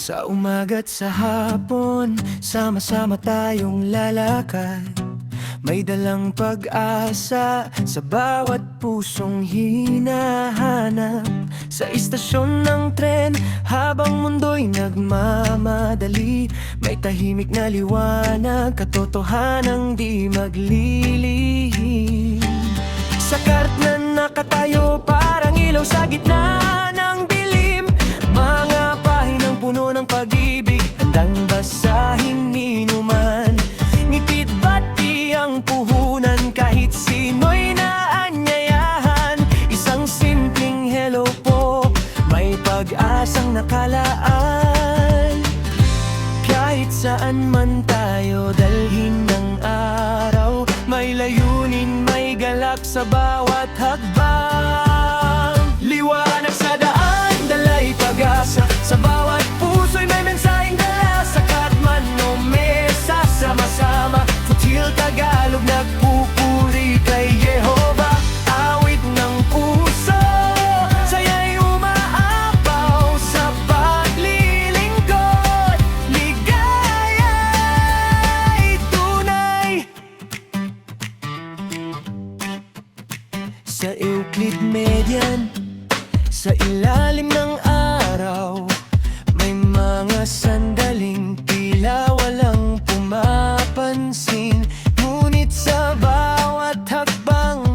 Sa umaga't sa hapon, sama-sama tayong lalakad. May dalang pag-asa sa bawat pusong hinahanap. Sa istasyon ng tren, habang mundo'y nagmamadali, may tahimik na liwanag, katotohanang di maglilihim. Sa kart na nakatayo, parang ilaw sa gitna ng dilim. Mga pahinang puno ng pag-ibig, handang basahin inuman. Ngipit bati ang puhunan, kahit sino'y naanyayahan. Isang simpleng hello po, may pag-asang nakalaan. Kahit saan man tayo dalhin ng araw, may layunin, may galak sa bawat hakbang. Liwanag sa daan, dalay pag-asa, sa bawat puso'y may mensaheng dala. Sa Katman o Mesa, sama-sama, Futil Tagalog, nagpupuri kay Jehovah. Awit ng puso, saya'y umaapaw sa paglilingkod. Ligaya'y tunay. Sa Euclid Median, sa ilalim ng araw, may mga sandaling tila walang pumapansin. Ngunit sa bawat hakbang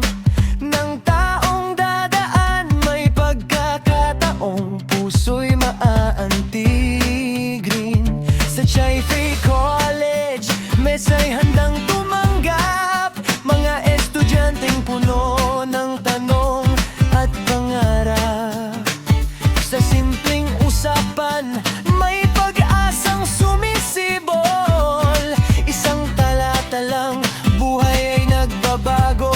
ng taong dadaan, may pagkakataong puso'y maaantig rin. Sa Chai Free College, mesa'y handang tumanggap, mga estudyanteng puno ng tanong at pangarap. Sa simpleng usapan, may pag-asang sumisibol. Isang talata lang, buhay ay nagbabago.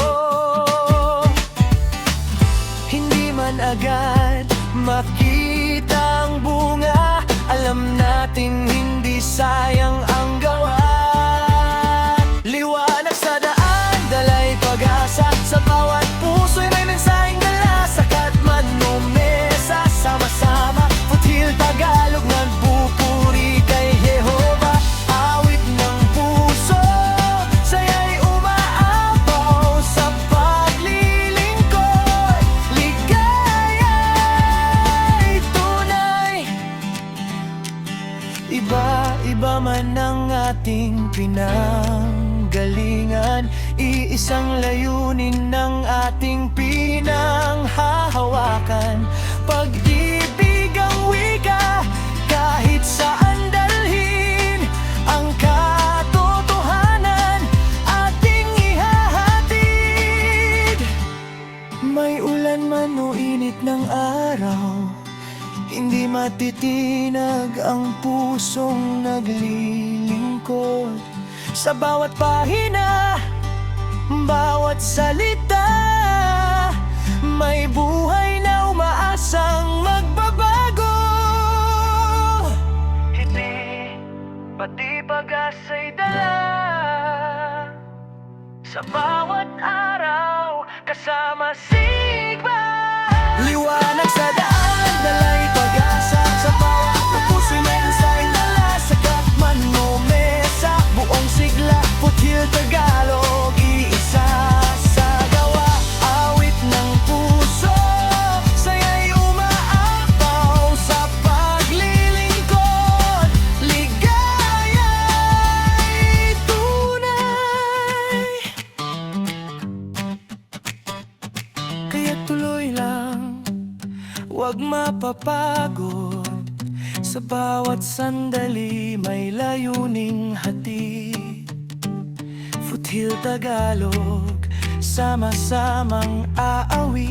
Hindi man agad makita ang bunga, alam natin hindi sayang ang gawa. Liwanag sa daan, dalay pag-asa, sa bawat puso'y may mensaheng dala. Sa Katman o Mesa, sama-sama, Futil Tagalog, nagpupuri kay Jehovah. Awit ng puso, saya'y umaapaw sa paglilingkod. Ligaya'y tunay. Iba-iba man ang ating pinanggalingan, iisang layunin ng ating pinanghahawakan. Pag-ibig ang wika, kahit saan dalhin, ang katotohanan ating ihahatid. May ulan man o init ng araw, hindi matitinag ang pusong naglilingkod. Sa bawat pahina, bawat salita, may buhay na umaasang magbabago. Hindi, pati pag-asa'y dala. Sa bawat araw, kasama Sigma. Liwanag sa daan, dalay pag-asa, sa bawat puso'y may mensaheng dala. Sa Katman o Mesa, buong sigla, Futil Tagalog, iisa sa gawa. Awit ng puso, saya'y umaapaw sa paglilingkod. Ligaya'y tunay. Kaya tuloy lang, huwag mapapagod. Sa bawat sandali, may layuning hatid. Futil Tagalog, sama-samang aawit.